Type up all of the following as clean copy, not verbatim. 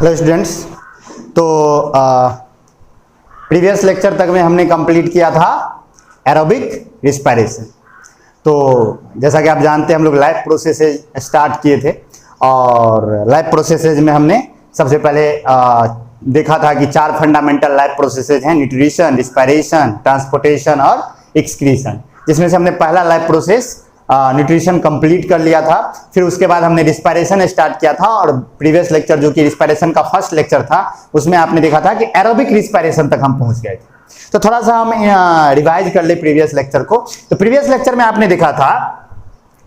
Hello students. तो previous lecture तक में हमने कंप्लीट किया था एरोबिक रिस्पायरेशन। तो जैसा कि आप जानते हैं हम लोग लाइफ प्रोसेसेज स्टार्ट किए थे और लाइफ प्रोसेसेज में हमने सबसे पहले देखा था कि 4 फंडामेंटल लाइफ प्रोसेसेज हैं: न्यूट्रिशन, रिस्पायरेशन, ट्रांसपोर्टेशन और एक्सक्रीशन। जिसमें से हमने पहला लाइफ प्रोसेस न्यूट्रिशन कंप्लीट कर लिया था। फिर उसके बाद हमने रिस्पायरेशन स्टार्ट किया था और प्रीवियस लेक्चर जो कि रिस्पायरेशन का फर्स्ट लेक्चर था उसमें आपने देखा था कि एरोबिक रिस्पायरेशन तक हम पहुंच गए थे। तो थोड़ा सा हम रिवाइज कर ले प्रीवियस लेक्चर को। तो प्रीवियस लेक्चर में आपने देखा था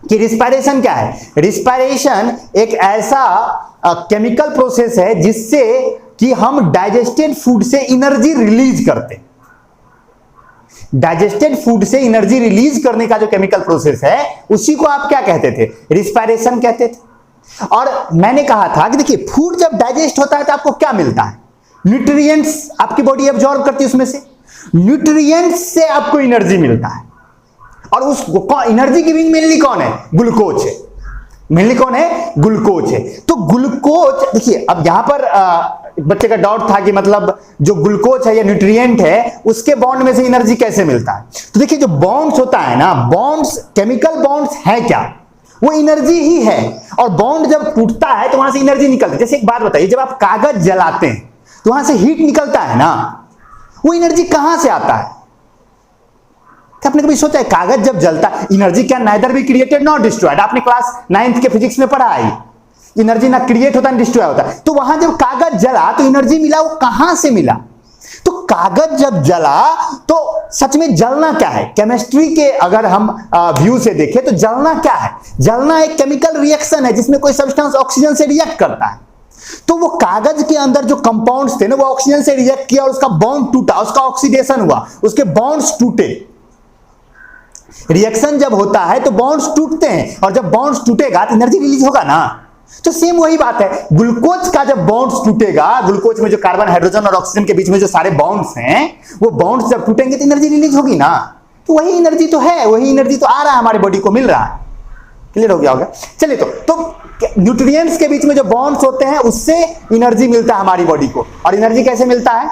कि रिस्पायरेशन क्या है। रिस्पायरेशन एक ऐसा केमिकल प्रोसेस है जिससे कि हम डाइजेस्टेड फूड से एनर्जी रिलीज करते हैं। डाइजेस्टेड फूड से एनर्जी रिलीज करने का जो केमिकल प्रोसेस है उसी को आप क्या कहते थे? रिस्पायरेशन कहते थे। और मैंने कहा था कि देखिए फूड जब डाइजेस्ट होता है तो आपको क्या मिलता है? न्यूट्रिएंट्स आपकी बॉडी एब्जॉर्ब करती है, उसमें से न्यूट्रिएंट्स से आपको एनर्जी मिलता है। और उस एनर्जी गिविंग मेनली कौन है? ग्लूकोज है। मेनली कौन है? ग्लूकोज है। तो ग्लूकोज देखिए, अब यहां पर बच्चे का डाउट था कि मतलब जो ग्लूकोज है या न्यूट्रिएंट है उसके बॉन्ड में से एनर्जी कैसे मिलता है। तो देखिए जो बॉन्ड्स होता है ना, बॉन्ड्स केमिकल बॉन्ड्स है क्या? वो एनर्जी ही है। और बॉन्ड जब टूटता है तो वहां से एनर्जी निकलती है। जैसे एक बात बताइए, जब आप कागज जलाते हैं तो वहां से हीट निकलता है ना, वो एनर्जी कहां से आता है? आपने कभी सोचा है कागज जब जलता है एनर्जी क्या neither be created not destroyed? आपने क्लास 9th के फिजिक्स में पढ़ा है एनर्जी ना क्रिएट होता ना डिस्ट्रॉय होता। तो वहां जब कागज जला तो एनर्जी मिला, वो कहां से मिला? तो कागज जब जला तो सच में जलना क्या है? केमिस्ट्री के अगर हम व्यू से देखें तो जलना क्या है? जलना एक केमिकल रिएक्शन है जिसमें कोई सब्सटेंस ऑक्सीजन से रिएक्ट करता है। तो वो कागज के अंदर जो कंपाउंड्स थे ना, वो ऑक्सीजन से रिएक्ट किया और उसका बॉन्ड टूटा, उसका ऑक्सीडेशन हुआ, उसके बॉन्ड्स टूटे। रिएक्शन जब होता है तो बॉन्ड्स टूटते हैं और जब बॉन्ड्स टूटेगा तो एनर्जी रिलीज होगा ना। तो सेम वही बात है, ग्लूकोज का जब बॉन्ड्स टूटेगा, ग्लूकोज में जो कार्बन, हाइड्रोजन और ऑक्सीजन के बीच में जो सारे बॉन्ड्स हैं वो बॉन्ड्स जब टूटेंगे तो एनर्जी रिलीज होगी ना। तो वही एनर्जी तो है, वही एनर्जी तो आ रहा है, हमारे बॉडी को मिल रहा है। क्लियर हो गया होगा? चलिए, तो न्यूट्रिएंट्स के बीच में जो बॉन्ड्स होते हैं उससे एनर्जी मिलता है हमारी बॉडी को। और एनर्जी कैसे मिलता है?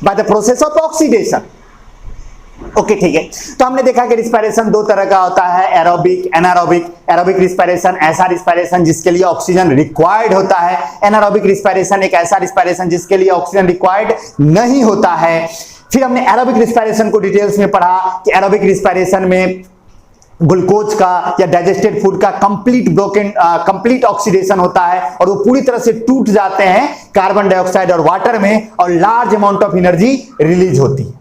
By the process of oxidation. Okay, ठीक है। तो हमने देखा कि रिस्पायरेशन 2 तरह का होता है, एरोबिक, एनारोबिक। एरोबिक रिस्पायरेशन ऐसा रिस्पायरेशन जिसके लिए ऑक्सीजन रिक्वायर्ड होता है। एनारोबिक रिस्पायरेशन एक ऐसा रिस्पायरेशन जिसके लिए ऑक्सीजन रिक्वायर्ड नहीं होता है। फिर हमने एरोबिक रिस्पायरेशन को डिटेल्स में पढ़ा कि एरोबिक रिस्पायरेशन में ग्लूकोज का या डाइजेस्टेड फूड का कंप्लीट ऑक्सीडेशन होता है और वो पूरी तरह से टूट जाते हैं कार्बन डाइऑक्साइड और वाटर में और large amount of energy release होती है।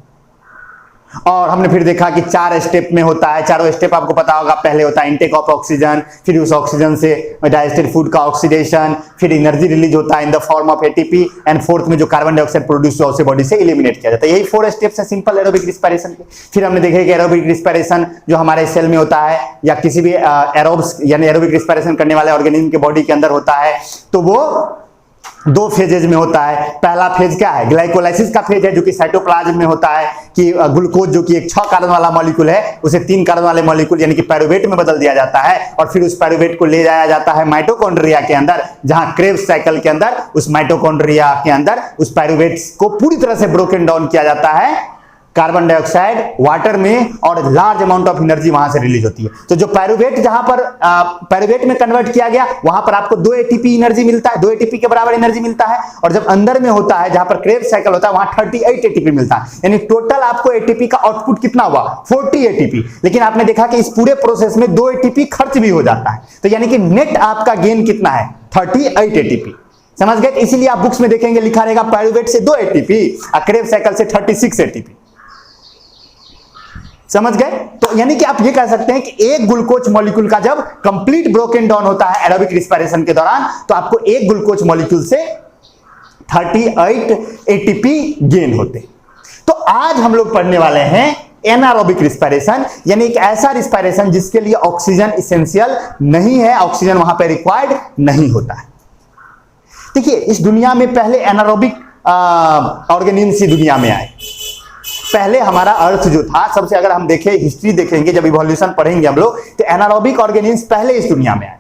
और हमने फिर देखा कि 4 स्टेप में होता है। चारों स्टेप आपको पता होगा। पहले होता है इनटेक ऑफ ऑक्सीजन, फिर उस ऑक्सीजन से डाइजेस्टेड फूड का ऑक्सीडेशन, फिर एनर्जी रिलीज होता है in the form of ATP and fourth में जो कार्बन डाइऑक्साइड प्रोड्यूस हुआ उसे बॉडी से एलिमिनेट किया जाता है। यही 4 स्टेप्स है सिंपल एरोबिक रिस्पायरेशन के। फिर हमने देखा कि एरोबिक रिस्पायरेशन जो हमारे सेल में होता है या किसी भी एरोब्स यानी एरोबिक रिस्पायरेशन करने वाले ऑर्गेनिज्म के बॉडी के अंदर होता है, तो वो 2 फेजेज में होता है। पहला फेज क्या है? ग्लाइकोलाइसिस का फेज है जो कि साइटोप्लाज्म में होता है कि ग्लूकोज जो कि एक 6 कार्बन वाला मॉलिक्यूल है उसे 3 कार्बन वाले मॉलिक्यूल यानी कि पायरुवेट में बदल दिया जाता है और फिर उस पायरुवेट को ले जाया जाता है माइटोकॉन्ड्रिया के अंदर, जहां क्रेब्स साइकिल के अंदर उस माइटोकॉन्ड्रिया के अंदर उस पायरुवेट को पूरी तरह से ब्रोकन डाउन किया जाता है कार्बन डाइऑक्साइड वाटर में और लार्ज अमाउंट ऑफ एनर्जी वहां से रिलीज होती है। तो जो पायरुवेट जहां पर पायरुवेट में कन्वर्ट किया गया वहां पर आपको 2 एटीपी एनर्जी मिलता है, 2 एटीपी के बराबर एनर्जी मिलता है। और जब अंदर में होता है जहां पर क्रेब्स साइकिल होता है वहां 38 एटीपी मिलता है। यानी टोटल आपको एटीपी का आउटपुट कितना हुआ? 40 एटीपी। लेकिन आपने देखा कि इस पूरे प्रोसेस में 2 एटीपी खर्च भी हो जाता है। तो यानी कि नेट आपका गेन कितना है? 38 एटीपी। समझ गए? इसीलिए आप बुक्स में देखेंगे लिखा रहेगा पायरुवेट से 2 एटीपी और क्रेब्स साइकिल से 36 एटीपी। समझ गए? तो यानी कि आप ये कह सकते हैं कि एक ग्लूकोज मॉलिक्यूल का जब कंप्लीट ब्रोकन डाउन होता है एरोबिक रिस्पायरेशन के दौरान तो आपको एक ग्लूकोज मॉलिक्यूल से 38 एटीपी गेन होते। तो आज हम लोग पढ़ने वाले हैं एनारोबिक रिस्पायरेशन, यानी एक ऐसा रिस्पायरेशन जिसके लिए ऑक्सीजन इसेंशियल नहीं है, ऑक्सीजन वहां पर रिक्वायर्ड नहीं होता है। देखिए इस दुनिया में पहले एनारोबिक ऑर्गेनिज्म दुनिया में आए। पहले हमारा अर्थ जो था सबसे, अगर हम देखें हिस्ट्री देखेंगे, जब इवोल्यूशन पढ़ेंगे हम लोग, तो एनारोबिक ऑर्गेनिज्म पहले इस दुनिया में आए।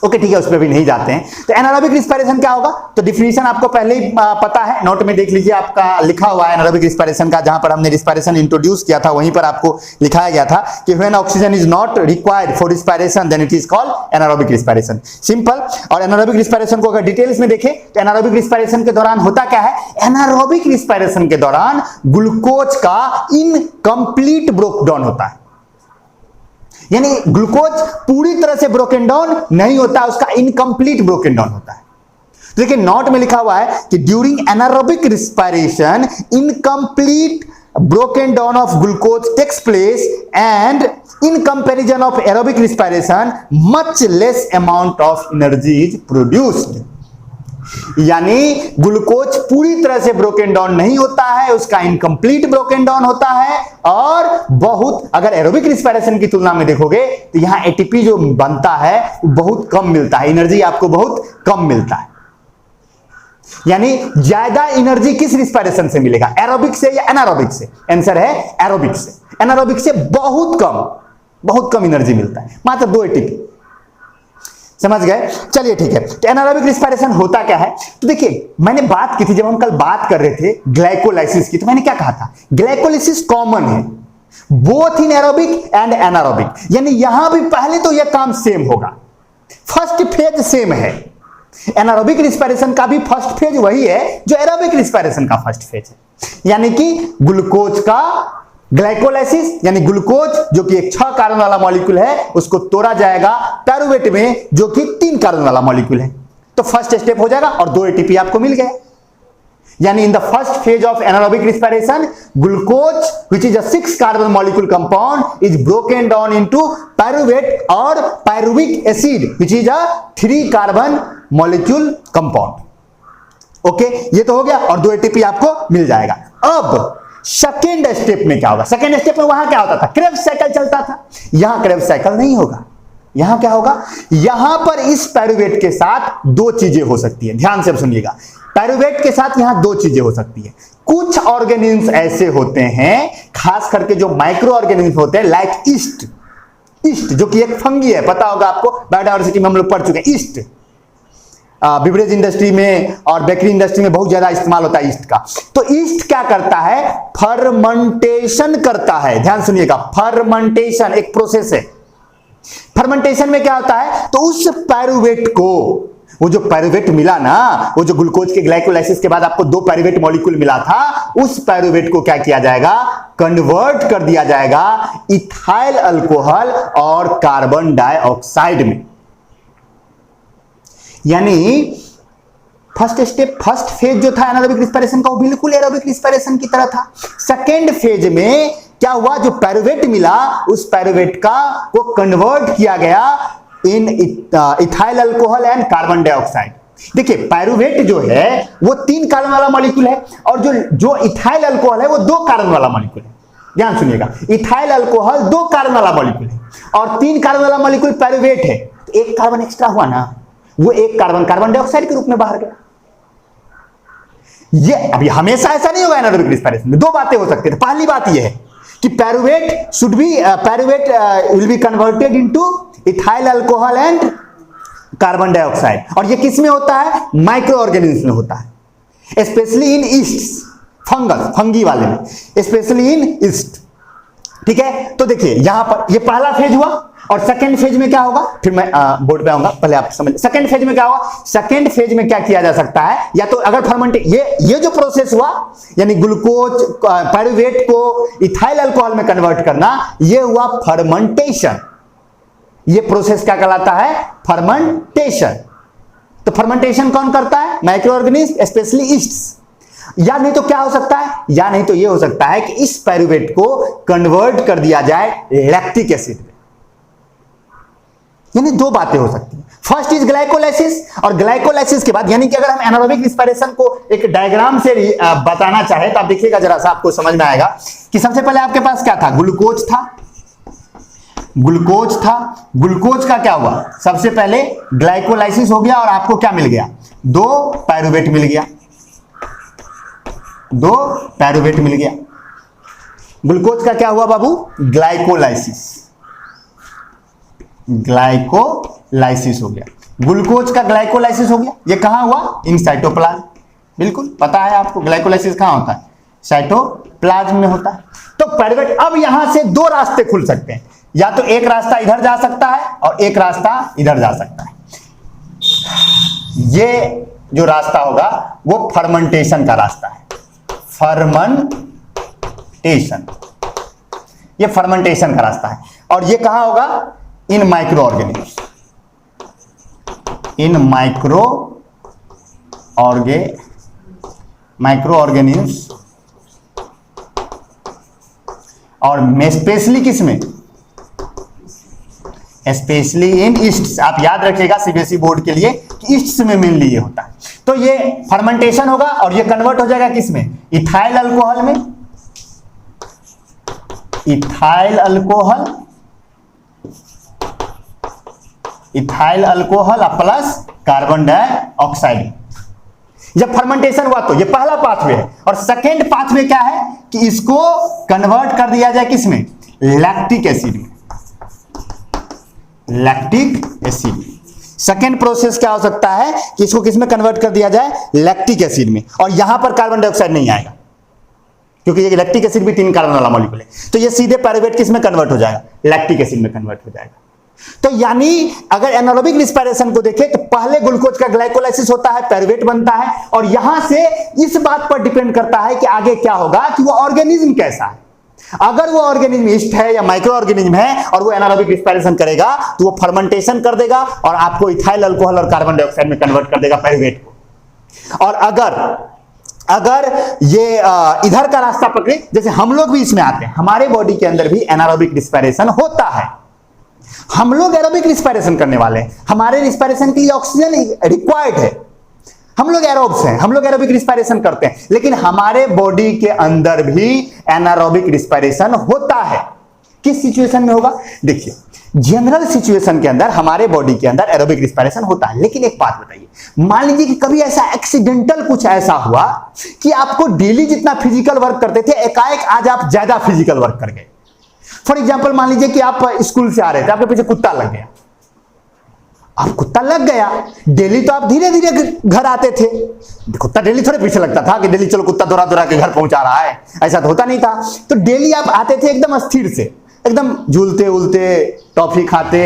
ओके ठीक है, उस पर भी नहीं जाते हैं। तो एनारोबिक रिस्पायरेशन क्या होगा, तो डिफिनीशन आपको पहले ही पता है, नोट में देख लीजिए, आपका लिखा हुआ है एनारोबिक रिस्पायरेशन का, जहां पर हमने रिस्पायरेशन इंट्रोड्यूस किया था वहीं पर आपको लिखाया गया था कि when oxygen is not required for respiration then it is called anaerobic respiration, simple. और एनारोबिक रिस्पायरेशन को अगर डिटेल्स में देखें तो एनारोबिक रिस्पायरेशन के दौरान होता क्या है, एनारोबिक रिस्पायरेशन के दौरान ग्लूकोज का इनकम्प्लीट ब्रेकडाउन होता है, यानी ग्लूकोज पूरी तरह से ब्रोकन डाउन नहीं होता, उसका इनकम्प्लीट ब्रोकन डाउन होता है। तो देखिए नोट में लिखा हुआ है कि during anaerobic respiration incomplete broken down of glucose takes place and in comparison of aerobic respiration much less amount of energy is produced, यानी ग्लूकोज पूरी तरह से ब्रोकन डाउन नहीं होता है, उसका इनकम्प्लीट ब्रोकन डाउन होता है, और बहुत, अगर एरोबिक रिस्पायरेशन की तुलना में देखोगे तो यहां एटीपी जो बनता है बहुत कम मिलता है, एनर्जी आपको बहुत कम मिलता है। यानी ज्यादा एनर्जी किस रिस्पायरेशन से मिलेगा, एरोबिक से या एनारोबिक से? आंसर है एरोबिक से। एनारोबिक से बहुत कम एनर्जी मिलता है, मात्र 2 एटीपी। समझ गए? चलिए ठीक है। तो एनारोबिक रिस्पायरेशन होता क्या है, तो देखिए मैंने बात की थी, जब हम कल बात कर रहे थे ग्लाइकोलाइसिस की, तो मैंने क्या कहा था, ग्लाइकोलाइसिस कॉमन है both in aerobic and anaerobic, यानी यहां भी पहले तो यह काम सेम होगा, फर्स्ट फेज सेम है। एनारोबिक रिस्पायरेशन का भी फर्स्ट फेज वही है जो एरोबिक रिस्पायरेशन का फर्स्ट फेज है, यानी कि ग्लूकोज का ग्लाइकोलाइसिस, यानी ग्लूकोज जो कि एक 6 कार्बन वाला मॉलिक्यूल है उसको तोड़ा जाएगा पायरुवेट में जो कि 3 कार्बन वाला मॉलिक्यूल है, तो फर्स्ट स्टेप हो जाएगा और 2 एटीपी आपको मिल गए। यानी in the first phase of anaerobic respiration glucose which is a 6 carbon molecule compound is broken down into pyruvate और pyruvic acid which is a 3 carbon molecule compound. Okay, ये तो हो गया और 2 एटीपी आपको मिल जाएगा। अब सेकेंड स्टेप में क्या होगा, सेकेंड स्टेप में वहां क्या होता था, क्रेब्स साइकिल चलता था, यहां क्रेब्स साइकिल नहीं होगा। यहां क्या होगा, यहां पर इस पायरुवेट के साथ 2 चीजें हो सकती है, ध्यान से अब सुनिएगा, पायरुवेट के साथ यहां 2 चीजें हो सकती है। कुछ ऑर्गेनिज्म ऐसे होते हैं, खास करके जो माइक्रो ऑर्गेनिज्म होते हैं, लाइक ईस्ट जो कि एक फंगी है, पता होगा आपको, बायोडायवर्सिटी में हम लोग पढ़ चुके हैं। ईस्ट बिवरेज इंडस्ट्री में और बेकरी इंडस्ट्री में बहुत ज्यादा इस्तेमाल होता है ईस्ट का। तो ईस्ट क्या करता है, फर्मेंटेशन करता है, ध्यान सुनिएगा, फर्मेंटेशन एक प्रोसेस है। फर्मेंटेशन में क्या होता है, तो उस पायरुवेट को, वो जो पायरुवेट मिला ना, वो जो ग्लूकोज के ग्लाइकोलाइसिस के बाद आपको 2 पायरुवेट मॉलिक्यूल मिला था, उस पायरुवेट को क्या किया जाएगा, कन्वर्ट कर दिया जाएगा इथाइल अल्कोहल और कार्बन डाइऑक्साइड में। यानी फर्स्ट स्टेप, फर्स्ट फेज जो था एनारोबिक रिस्पायरेशन का, वो बिल्कुल एरोबिक रिस्पायरेशन की तरह था। सेकेंड फेज में क्या हुआ, जो पायरुवेट मिला उस पायरुवेट का को कन्वर्ट किया गया in ethyl alcohol and carbon dioxide. देखिए पायरुवेट जो है वो 3 कार्बन वाला मॉलिक्यूल है और जो इथाइल अल्कोहल है वो 2 कार्बन वाला मॉलिक्यूल है। ध्यान सुनिएगा, इथाइल अल्कोहल 2 कार्बन वाला मॉलिक्यूल है और 3 कार्बन वाला मॉलिक्यूल पायरुवेट है, तो 1 कार्बन एक्स्ट्रा हुआ ना, वो 1 कार्बन डाइऑक्साइड के रूप में बाहर गया। ये अभी हमेशा ऐसा नहीं होगा एनारोबिक रिस्पायरेशन में, 2 बातें हो सकती है। पहली बात ये है कि pyruvate will be converted into ethyl alcohol and carbon dioxide, और ये किस में होता है, माइक्रो ऑर्गेनिज्म में होता है, स्पेशली इन ईस्ट, फंगी वाले में, स्पेशली इन ईस्ट। ठीक है, तो देखिए यहां पर ये पहला फेज हुआ और सेकेंड फेज में क्या होगा, फिर मैं बोर्ड पे आऊंगा, पहले आप समझ। सेकेंड फेज में क्या होगा, सेकेंड फेज में क्या किया जा सकता है, या तो अगर फर्मेंट ये जो प्रोसेस हुआ, यानी ग्लूकोज पायरुवेट को इथाइल अल्कोहल में कन्वर्ट करना, ये हुआ फर्मेंटेशन। ये प्रोसेस क्या कहलाता है, फर्मेंटेशन। तो फर्मेंटेशन कौन करता है, माइक्रो ऑर्गेनिज्म, स्पेशली ईस्ट। या नहीं तो क्या हो सकता है, या नहीं तो ये हो सकता है कि इस पायरुवेट को कन्वर्ट कर दिया जाए लैक्टिक एसिड में। यानी 2 बातें हो सकती हैं, फर्स्ट इज ग्लाइकोलाइसिस, और ग्लाइकोलाइसिस के बाद, यानी कि अगर हम एनारोबिक रिस्पायरेशन को एक डायग्राम से बताना चाहे तो आप देखिएगा जरा सा, आपको समझ में आएगा कि सबसे पहले आपके पास क्या था, ग्लूकोज था। ग्लूकोज का क्या हुआ, सबसे पहले ग्लाइकोलाइसिस हो गया और आपको क्या मिल गया, 2 पायरुवेट मिल गया, 2 पायरुवेट मिल गया। ग्लूकोज का क्या हुआ बाबू, ग्लाइकोलाइसिस हो गया। ग्लूकोज का ग्लाइकोलाइसिस हो गया, ये कहां हुआ? In cytoplasm. बिल्कुल पता है आपको ग्लाइकोलाइसिस कहां होता है? साइटोप्लाज्म में होता है। तो पायरुवेट, अब यहां से दो रास्ते खुल सकते हैं, या तो एक रास्ता इधर जा सकता है और एक रास्ता इधर जा सकता है। ये जो रास्ता होगा वो फर्मेंटेशन का रास्ता है, फर्मेंटेशन, ये फर्मेंटेशन का रास्ता है। और ये कहां होगा? इन माइक्रो ऑर्गेनिज्म, इन माइक्रो ऑर्गेनिज्म, और स्पेशली किसमें? Specially in east. आप याद रखिएगा सीबीएसई बोर्ड के लिए कि ईस्ट में मेनली ये होता है। तो ये फर्मेंटेशन होगा और ये कन्वर्ट हो जाएगा किसमें? इथाइल अल्कोहल में, ethyl alcohol, ethyl alcohol plus carbon dioxide. जब फर्मेंटेशन हुआ तो ये पहला पाथवे है। और सेकेंड पाथवे क्या है कि इसको कन्वर्ट कर दिया जाए किसमें? लैक्टिक एसिड में, लैक्टिक एसिड। सेकेंड प्रोसेस क्या हो सकता है कि इसको किसमें कन्वर्ट कर दिया जाए? लैक्टिक एसिड में। और यहां पर कार्बन डाइऑक्साइड नहीं आएगा क्योंकि ये लैक्टिक एसिड भी 3 कार्बन वाला मॉलिक्यूल है। तो ये सीधे पायरुवेट किसमें कन्वर्ट हो जाएगा? लैक्टिक एसिड में कन्वर्ट हो जाएगा। तो यानी अगर एनारोबिक रिस्पायरेशन को देखें तो पहले ग्लूकोज का ग्लाइकोलाइसिस होता है, पायरुवेट बनता है, और यहां से इस बात पर डिपेंड करता है कि आगे क्या होगा कि वो ऑर्गेनिज्म कैसा है। अगर वो ऑर्गेनिज्म ईस्ट है या माइक्रो ऑर्गेनिज्म है और वो एनारोबिक रिस्पायरेशन करेगा तो वो फर्मेंटेशन कर देगा और आपको इथाइल अल्कोहल और कार्बन डाइऑक्साइड में कन्वर्ट कर देगा पायरुवेट को। और अगर ये इधर का रास्ता पकड़े, जैसे हम लोग भी इसमें आते हैं, हमारे बॉडी के अंदर भी एनारोबिक रिस्पायरेशन होता है। हम लोग एरोबिक रिस्पायरेशन करने वाले हैं, हमारे रिस्पायरेशन के लिए ऑक्सीजन रिक्वायर्ड है। हम लोग एरोब्स हैं, हम लोग एरोबिक रिस्पायरेशन करते हैं, लेकिन हमारे बॉडी के अंदर भी एनारोबिक रिस्पायरेशन होता है। किस सिचुएशन में होगा? देखिए, जनरल सिचुएशन के अंदर हमारे बॉडी के अंदर एरोबिक रिस्पायरेशन होता है। लेकिन एक बात बताइए, मान लीजिए कि कभी ऐसा एक्सीडेंटल कुछ ऐसा हुआ कि आपको डेली जितना फिजिकल वर्क करते थे, एकाएक आज आप ज्यादा फिजिकल वर्क कर गए। फॉर एग्जाम्पल, मान लीजिए कि आप स्कूल से आ रहे थे, आपके पीछे कुत्ता लग गया। आप कुत्ता लग गया, डेली तो आप धीरे धीरे घर आते थे, कुत्ता डेली थोड़े पीछे लगता था कि डेली चलो कुत्ता दौड़ा दौड़ा के घर पहुंचा रहा है, ऐसा तो होता नहीं था। तो डेली आप आते थे एकदम स्थिर से, एकदम झूलते उलते टॉफी खाते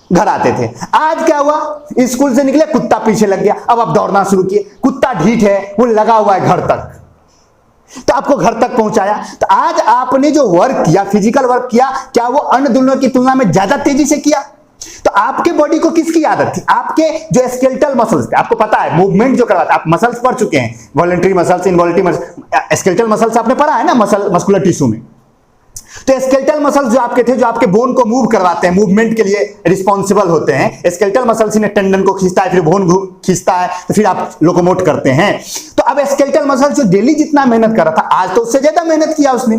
घर आते थे। आज क्या हुआ? स्कूल से निकले, कुत्ता पीछे लग गया, अब आप दौड़ना शुरू किए। कुत्ता ढीठ है, वो लगा हुआ है घर तक, तो आपको घर तक पहुंचाया। तो आज आपने जो वर्क किया, फिजिकल वर्क किया, क्या वो अन्य दोनों की तुलना में ज्यादा तेजी से किया? तो आपके बॉडी को किसकी आदत थी? आपके जो स्केलेटल मसल्स थे, आपको पता है मूवमेंट जो करवाते, आप मसल्स पढ़ चुके हैं, voluntary muscles, involuntary muscles, skeletal muscles आपने पढ़ा है ना, मस्कुलर टिश्यू में। तो स्केलेटल मसल्स जो आपके थे, जो आपके बोन को मूव करवाते हैं, मूवमेंट के लिए रिस्पॉन्सिबल होते हैं, स्केलेटल मसल्स इन्हें टेंडन को खींचता है, फिर बोन खींचता है, तो फिर आप लोकोमोट करते हैं। तो अब स्केलेटल मसल जो डेली जितना मेहनत कर रहा था, आज तो उससे ज्यादा मेहनत किया उसने।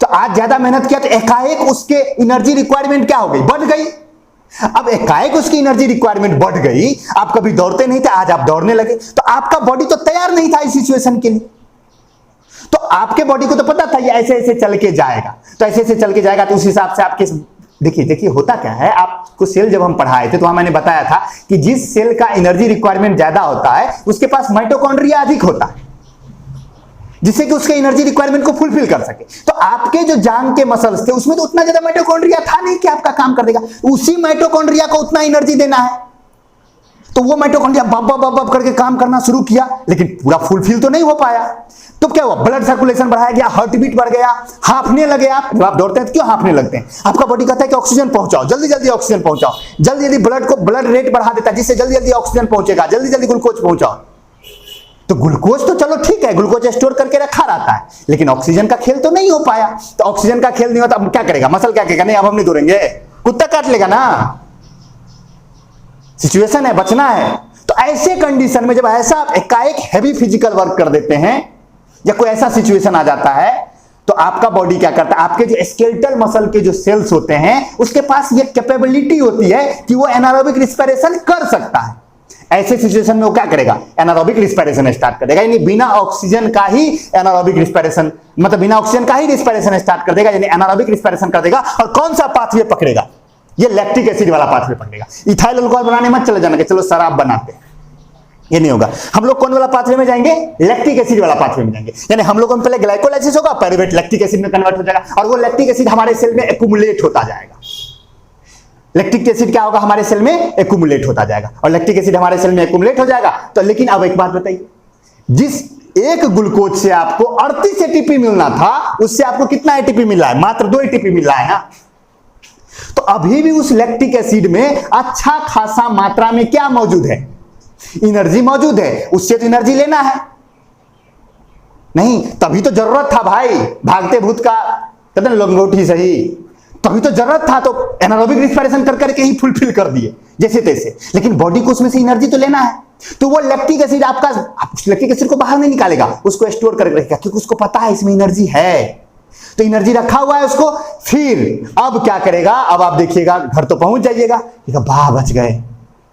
तो आज ज्यादा मेहनत किया तो एकाएक उसके एनर्जी रिक्वायरमेंट क्या हो गई? बढ़ गई। अब एकाएक उसकी एनर्जी रिक्वायरमेंट बढ़ गई, आप कभी दौड़ते नहीं थे, आज आप दौड़ने लगे, तो आपका बॉडी तो तैयार नहीं था इस सिचुएशन के लिए। तो आपके बॉडी को तो पता था ये ऐसे ऐसे चल के जाएगा, तो ऐसे ऐसे चल के जाएगा, तो उस हिसाब से आपके देखिए होता क्या है, आपको सेल जब हम पढ़ाए थे तो वहां मैंने बताया था कि जिस सेल का एनर्जी रिक्वायरमेंट ज्यादा होता है उसके पास माइटोकॉन्ड्रिया अधिक होता है, जिससे कि उसके एनर्जी रिक्वायरमेंट को फुलफिल कर सके। तो आपके जो जांग के मसल्स थे उसमें तो उतना ज्यादा माइटोकॉन्ड्रिया था नहीं कि आपका काम कर देगा, उसी माइटोकॉन्ड्रिया को उतना एनर्जी देना है। तो वो माइटोकॉन्ड्रिया बब बब बब करके काम करना शुरू किया, लेकिन पूरा फुलफिल तो नहीं हो पाया। तो क्या हुआ? ब्लड सर्कुलेशन बढ़ाया गया, हार्ट बीट बढ़ गया, हाँफने लगे। आप जब आप दौड़ते हैं तो क्यों हाँफने लगते हैं? आपका बॉडी कहता है कि ऑक्सीजन पहुंचाओ, जल्दी जल्दी ऑक्सीजन पहुंचाओ, जल्दी जल्दी ब्लड रेट बढ़ा देता है, जिससे जल्दी जल्दी ऑक्सीजन पहुंचेगा, जल्दी जल्दी ग्लूकोज पहुंचाओ। तो ग्लूकोज तो चलो ठीक है, ग्लूकोज स्टोर करके रखा रहता है, लेकिन ऑक्सीजन का खेल तो नहीं हो पाया। तो ऑक्सीजन का खेल नहीं होता, अब क्या करेगा मसल? क्या कहेगा? नहीं अब हम नहीं दौड़ेंगे, कुत्ता काट लेगा ना। सिचुएशन है, बचना है। तो ऐसे कंडीशन में जब ऐसा आप एकाएक हैवी फिजिकल वर्क कर देते हैं या कोई ऐसा सिचुएशन आ जाता है, तो आपका बॉडी क्या करता है? आपके जो स्केलेटल मसल के जो सेल्स होते हैं उसके पास ये कैपेबिलिटी होती है कि वो एनारोबिक रिस्पायरेशन कर सकता है। ऐसे सिचुएशन में वो क्या करेगा? एनारोबिक रिस्पायरेशन स्टार्ट कर देगा, यानी बिना ऑक्सीजन का ही एनारोबिक रिस्पायरेशन, मतलब बिना ऑक्सीजन का ही रिस्पायरेशन स्टार्ट कर देगा, यानी एनारोबिक रिस्पायरेशन कर देगा। और कौन सा पाथवे पकड़ेगा? ये लैक्टिक एसिड वाला पाथवे पकड़ेगा। इथाइल अल्कोहल बनाने मत चले जाना कि चलो शराब बनाते हैं, ये नहीं होगा। हम लोग कौन वाला पाथवे में जाएंगे? लैक्टिक एसिड वाला पाथवे में जाएंगे। यानी हम लोगों में पहले ग्लाइकोलाइसिस होगा, पायरुवेट लैक्टिक एसिड में कन्वर्ट हो जाएगा और वो लैक्टिक एसिड हमारे सेल में एक्यूमुलेट होता जाएगा। लैक्टिक एसिड क्या होगा? हमारे सेल में एक्यूमुलेट होता जाएगा और लैक्टिक एसिड हमारे सेल में एक्यूमुलेट हो जाएगा। तो लेकिन अब एक बात बताइए, जिस एक ग्लूकोज से आपको 38 एटीपी मिलना था, उससे आपको कितना एटीपी मिल रहा है? मात्र 2 एटीपी मिल रहा है ना। तो अभी भी उस लैक्टिक एसिड में अच्छा खासा मात्रा में क्या मौजूद है? एनर्जी मौजूद है। उससे तो एनर्जी लेना है नहीं, तभी तो जरूरत था भाई, भागते भूत का कहते हैं लंगोटी सही, तभी तो जरूरत था। तो एनारोबिक रिस्पिरेशन कर करके ही फुलफिल कर दिए जैसे तैसे, लेकिन बॉडी को उसमें से एनर्जी तो लेना है। तो वो लैक्टिक एसिड आपका लैक्टिक एसिड को बाहर नहीं निकालेगा, उसको स्टोर करके रखेगा, क्योंकि उसको पता है इसमें एनर्जी है। तो एनर्जी रखा हुआ है उसको। फिर अब क्या करेगा? अब आप देखिएगा, घर तो पहुंच जाइएगा, वाह बच गए,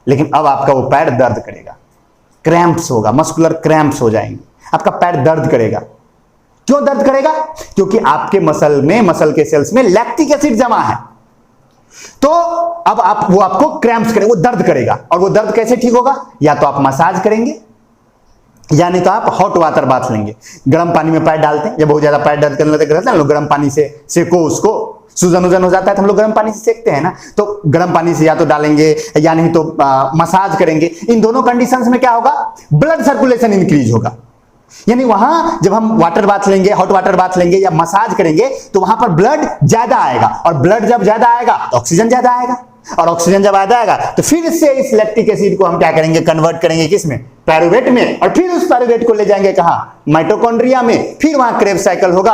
लेकिन अब आपका वो पैर दर्द करेगा, क्रैम्प्स होगा, मस्कुलर क्रैम्प्स हो जाएंगे, आपका पैर दर्द करेगा। क्यों दर्द करेगा? क्योंकि आपके मसल में, मसल के सेल्स में लैक्टिक एसिड जमा है। तो अब वो आपको क्रैम्प्स करेगा, वो दर्द करेगा। और वो दर्द कैसे ठीक होगा? या तो आप मसाज करेंगे या नहीं तो आप हॉट वाटर बाथ लेंगे। गर्म पानी में पैर डालते हैं, जब बहुत ज्यादा पैर दर्द करने लगता है ना, लोग गर्म पानी से सेको, उसको सूजन वजन हो जाता है तो हम लोग गर्म पानी से सेकते हैं ना। तो गर्म पानी से या तो डालेंगे या नहीं तो मसाज करेंगे। इन दोनों कंडीशंस में क्या होगा? ब्लड सर्कुलेशन इंक्रीज होगा। यानी वहां जब हम वाटर बाथ लेंगे, हॉट वाटर बाथ लेंगे या मसाज करेंगे तो वहां पर ब्लड ज्यादा आएगा, और ब्लड जब ज्यादा आएगा तो ऑक्सीजन ज्यादा आएगा, और ऑक्सीजन जब ज्यादा आएगा तो फिर से इस लैक्टिक एसिड को हम क्या करेंगे? कन्वर्ट करेंगे किसमें? पायरुवेट में। और फिर उस पायरुवेट को ले जाएंगे कहां? माइटोकॉन्ड्रिया में। फिर वहां क्रेब्स साइकिल होगा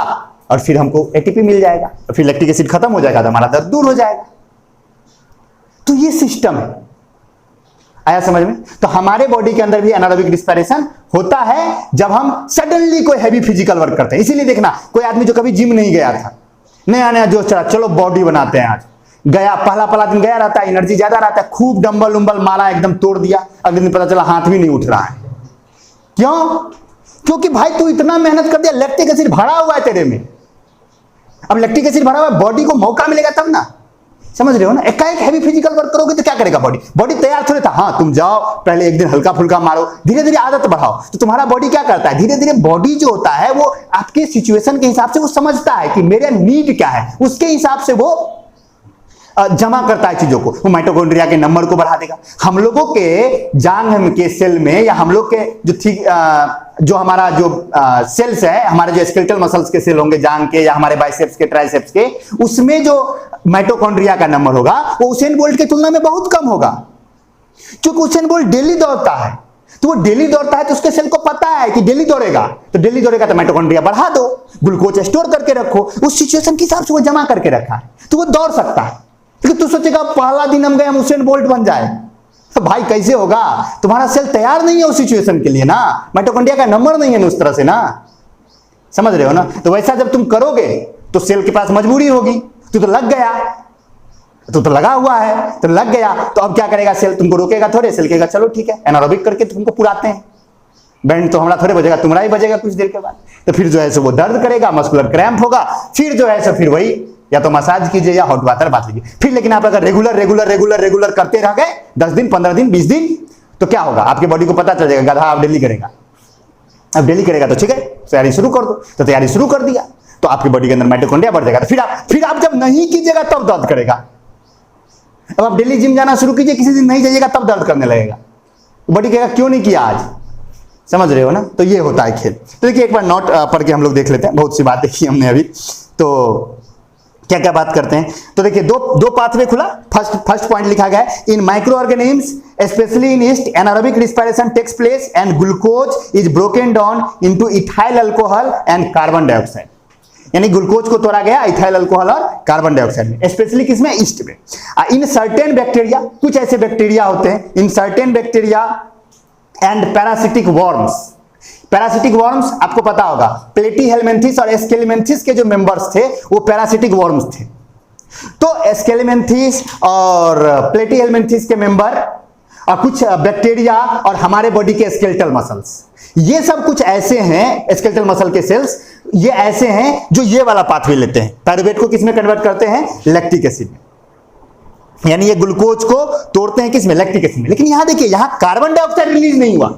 और फिर हमको एटीपी मिल जाएगा और फिर लैक्टिक एसिड खत्म हो जाएगा तो हमारा दर्द दूर हो जाएगा। तो ये सिस्टम है, आया समझ में? तो हमारे बॉडी के अंदर भी एनारोबिक रिस्पिरेशन होता है जब हम सडनली कोई हैवी फिजिकल वर्क करते हैं। इसीलिए देखना, कोई आदमी जो कभी जिम नहीं गया था, नया नया जोश चढ़ा, चलो बॉडी बनाते हैं, आज गया, पहला दिन गया रहता है, एनर्जी ज्यादा रहता है, खूब डंबल उम्बल मारा, एकदम तोड़ दिया, अगले दिन पता चला हाथ भी नहीं उठ रहा है। क्यों? क्योंकि भाई तू इतना मेहनत कर दिया, लैक्टिक एसिड भरा हुआ है तेरे में। अब लैक्टिक एसिड भरा हुआ है, बॉडी को मौका मिलेगा तब ना, समझ रहे हो ना? एकाएक हैवी फिजिकल वर्क करोगे तो क्या करेगा बॉडी? बॉडी तैयार थोड़े था। हाँ, तुम जाओ पहले एक दिन हल्का फुल्का मारो, धीरे धीरे आदत बढ़ाओ, तो तुम्हारा बॉडी क्या करता है? धीरे धीरे बॉडी जो होता है वो आपके सिचुएशन के हिसाब से वो समझता है कि मेरा नीड क्या है, उसके हिसाब से वो जमा करता है चीजों को। वो माइटोकॉन्ड्रिया के नंबर को बढ़ा देगा। हम लोगों के जांघ के सेल में, या हम लोग के जो हमारा जो सेल्स है, हमारे जो स्केलेटल मसल्स के सेल होंगे जांघ के या हमारे बाइसेप्स के, ट्राइसेप्स के, उसमें जो माइटोकॉन्ड्रिया का नंबर होगा वो उसेन बोल्ट की तुलना में बहुत कम होगा। क्योंकि उसेन बोल्ट डेली दौड़ता है, तो वो डेली दौड़ता है तो उसके सेल को पता है कि डेली दौड़ेगा, तो माइटोकॉन्ड्रिया बढ़ा दो, ग्लूकोज स्टोर करके रखो, उस सिचुएशन के हिसाब से वो जमा करके रखा है, तो वो दौड़ सकता है। लेकिन तू सोचेगा पहला दिन हम गए, हम उसेन बोल्ट बन जाए, तो भाई कैसे होगा? तुम्हारा सेल तैयार नहीं है उस सिचुएशन के लिए ना, माइटोकॉन्ड्रिया का नंबर नहीं है ना उस तरह से ना, समझ रहे हो ना? तो वैसा जब तुम करोगे तो सेल के पास मजबूरी होगी, तू तो लग गया, तो लगा हुआ है, तो लग गया, तो अब क्या करेगा सेल? तुमको रोकेगा थोड़े, सेल कहेगा चलो ठीक है, एनारोबिक करके तुमको पुराते हैं, बैंड तो हमारा थोड़े बजेगा, तुम्हारा ही बजेगा कुछ देर के बाद। तो फिर जो है सो वो दर्द करेगा, मस्कुलर क्रैम्प होगा, फिर जो है सो फिर वही या तो मसाज कीजिए या हॉट वाटर बाथ लीजिए। फिर लेकिन आप अगर रेगुलर करते रह गए 10 दिन, 15 दिन, 20 दिन, तो क्या होगा? आपकी बॉडी को पता चल जाएगा गधा आप डेली करेगा। अब डेली करेगा तो ठीक है, तैयारी शुरू कर दो, तो तैयारी शुरू कर दिया तो आपकी बॉडी के अंदर माइटोकॉन्ड्रिया बढ़ जाएगा। तो फिर आप जब नहीं कीजिएगा तब दर्द करेगा। अब आप डेली जिम जाना शुरू कीजिए, किसी दिन नहीं जाइएगा तब दर्द करने लगेगा, बॉडी कहेगा क्यों नहीं किया आज, समझ रहे हो ना? तो ये होता है खेल। तो देखिए एक बार नोट पढ़ के हम लोग देख लेते हैं, बहुत सी बात देखी हमने अभी, तो क्या क्या बात करते हैं। तो देखिए दो पाथवे खुला। फर्स्ट पॉइंट लिखा गया है, in micro organisms specially in yeast anaerobic respiration takes place and glucose is broken down into ethyl alcohol and carbon dioxide. यानी ग्लूकोज को तोड़ा गया इथाइल अल्कोहल और कार्बन डाइऑक्साइड में, स्पेशली किसमें? ईस्ट में। इन सर्टेन बैक्टीरिया, कुछ ऐसे बैक्टीरिया होते हैं, in certain bacteria and parasitic worms. Parasitic worms आपको पता होगा, प्लेटीहेलमिन्थेस और एस्केलिमेंथिस के जो मेंबर्स थे वो पैरासिटिक वर्म्स थे। तो एस्केलिमेंथिस और प्लेटीहेलमिन्थेस के मेंबर और कुछ बैक्टीरिया और हमारे बॉडी के स्केलेटल मसल्स, ये सब कुछ ऐसे हैं, स्केलेटल मसल के सेल्स ये ऐसे हैं जो ये वाला पाथवे लेते हैं, पायरुवेट को किसमें कन्वर्ट करते हैं? लैक्टिक एसिड में। यानी ये ग्लूकोज को तोड़ते हैं किसमें, लैक्टिक एसिड में। लेकिन यहां देखिए, यहां कार्बन डाइऑक्साइड रिलीज नहीं हुआ।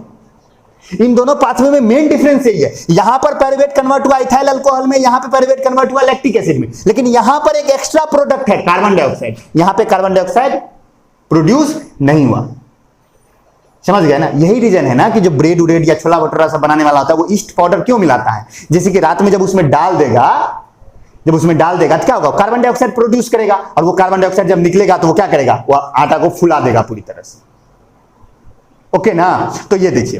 इन दोनों पाथवे में मेन डिफरेंस यही है, यहां पर पायरुवेट कन्वर्ट हुआ इथाइल अल्कोहल में, यहां पे पायरुवेट कन्वर्ट हुआ लैक्टिक एसिड में। लेकिन यहां पर एक एक्स्ट्रा प्रोडक्ट है कार्बन डाइऑक्साइड, यहां पे कार्बन डाइऑक्साइड प्रोड्यूस नहीं हुआ। समझ गए ना? यही रीजन है ना कि जो ब्रेड उरेड या छोला भटूरा सब बनाने वाला होता है वो ईस्ट पाउडर क्यों मिलाता है। जैसे कि रात में जब उसमें डाल देगा तो क्या होगा, कार्बन डाइऑक्साइड प्रोड्यूस करेगा, और वो कार्बन डाइऑक्साइड जब निकलेगा तो वो क्या करेगा, वो आटा को फुला देगा पूरी तरह से। ओके ना? तो ये देखिए,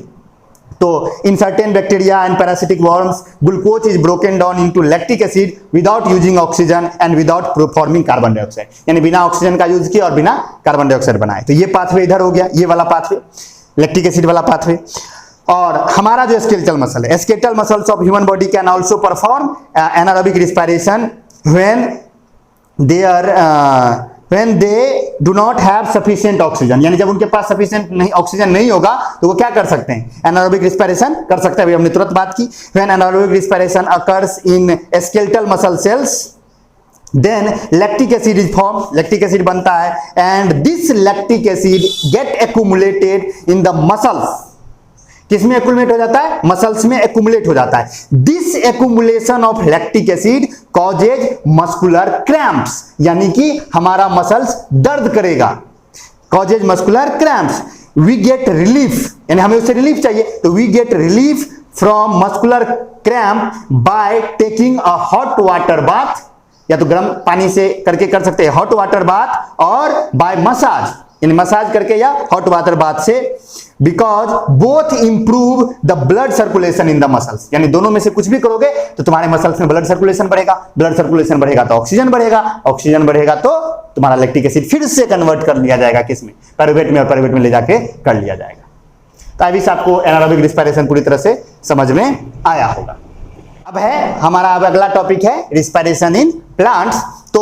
तो इन certain bacteria and parasitic worms glucose is broken down into lactic acid without using oxygen and without forming carbon dioxide, यानी बिना ऑक्सीजन का यूज किया और बिना कार्बन डाइऑक्साइड बनाए। तो ये पाथवे इधर हो गया, ये वाला पाथवे लैक्टिक एसिड वाला पाथवे। और हमारा जो स्केलेटल मसल है, skeletal muscles of human body can also perform anaerobic respiration when they do not have sufficient oxygen, यानी जब उनके पास sufficient नहीं ऑक्सीजन नहीं होगा तो वो क्या कर सकते हैं, एनारोबिक रिस्पिरेशन कर सकते हैं। अभी हमने तुरंत बात की, when anaerobic respiration occurs in skeletal muscle cells then lactic acid is formed, lactic acid बनता है, and this lactic acid get accumulated in the muscles, किसमें एक्यूमुलेट हो जाता है, मसल्स में एक्यूमुलेट हो जाता है। This accumulation of lactic acid causes muscular cramps, यानी कि हमारा मसल्स दर्द करेगा, causes muscular cramps. We get relief, यानी हमें उससे रिलीफ चाहिए, तो we get relief from muscular cramp by taking a hot water bath, या तो गर्म पानी से करके कर सकते हैं हॉट वाटर बाथ, और बाय मसाज, यानी मसाज करके या हॉट वाटर बाथ से, because both improve the blood circulation in the muscles, यानी दोनों में से कुछ भी करोगे तो तुम्हारे मसल्स में ब्लड सर्कुलेशन बढ़ेगा, ब्लड सर्कुलेशन बढ़ेगा तो ऑक्सीजन बढ़ेगा, ऑक्सीजन बढ़ेगा तो तुम्हारा लैक्टिक एसिड फिर से कन्वर्ट कर लिया जाएगा किसमें, पायरुवेट में, और पायरुवेट में ले जाके कर लिया जाएगा। तो अभी से आपको एनारोबिक रिस्पिरेशन पूरी तरह से समझ में आया होगा। अब है हमारा अब अगला टॉपिक है रिस्पिरेशन इन प्लांट्स, तो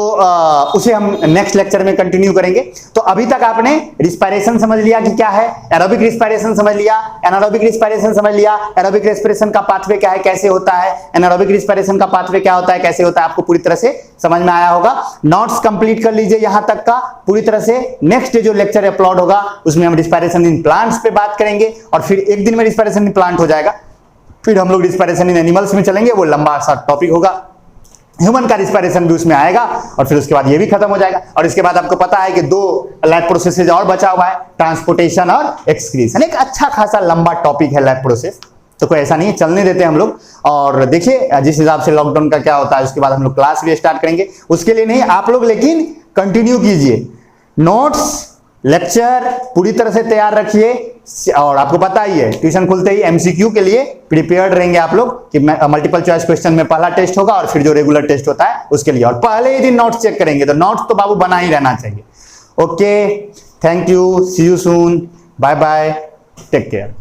उसे हम नेक्स्ट लेक्चर में कंटिन्यू करेंगे। तो अभी तक आपने रिस्पिरेशन समझ लिया कि क्या है, एरोबिक रिस्पिरेशन समझ लिया, एनारोबिक रिस्पिरेशन समझ लिया, एरोबिक रिस्पिरेशन का पाथवे क्या है, कैसे होता है, एनारोबिक रिस्पिरेशन का पाथवे क्या होता है, कैसे होता है, आपको पूरी तरह से समझ में आया होगा। नोट्स कंप्लीट कर लीजिए यहां तक का पूरी तरह से। नेक्स्ट जो लेक्चर अपलोड होगा उसमें हम रिस्पिरेशन इन प्लांट्स पे बात करेंगे, और फिर एक दिन में रिस्पिरेशन इन प्लांट हो जाएगा। फिर हम लोग रिस्पिरेशन इन एनिमल्स में चलेंगे, वो लंबा सा टॉपिक होगा। ह्यूमन का रिस्पिरेशन भी उसमें आएगा, और फिर उसके बाद ये भी खत्म हो जाएगा। और इसके बाद आपको पता है कि 2 लैब प्रोसेसेस और बचा हुआ है, ट्रांसपोर्टेशन और एक्सक्रीशन। एक अच्छा खासा लंबा टॉपिक है लैब प्रोसेस, तो कोई ऐसा नहीं है, चलने देते हम लोग। और देखिए जिस हिसाब से लॉकडाउन का क्या होता है, उसके बाद हम लोग क्लास भी स्टार्ट करेंगे। उसके लिए नहीं, आप लोग लेकिन कंटिन्यू कीजिए, नोट्स लेक्चर पूरी तरह से तैयार रखिए। और आपको पता ही है ट्यूशन खुलते ही एमसीक्यू के लिए प्रिपेयर्ड रहेंगे आप लोग, कि मल्टीपल चॉइस क्वेश्चन में पहला टेस्ट होगा और फिर जो रेगुलर टेस्ट होता है उसके लिए, और पहले ही दिन नोट्स चेक करेंगे। तो नोट्स तो बाबू बना ही रहना चाहिए। Okay, thank you, see you soon, bye bye, take care.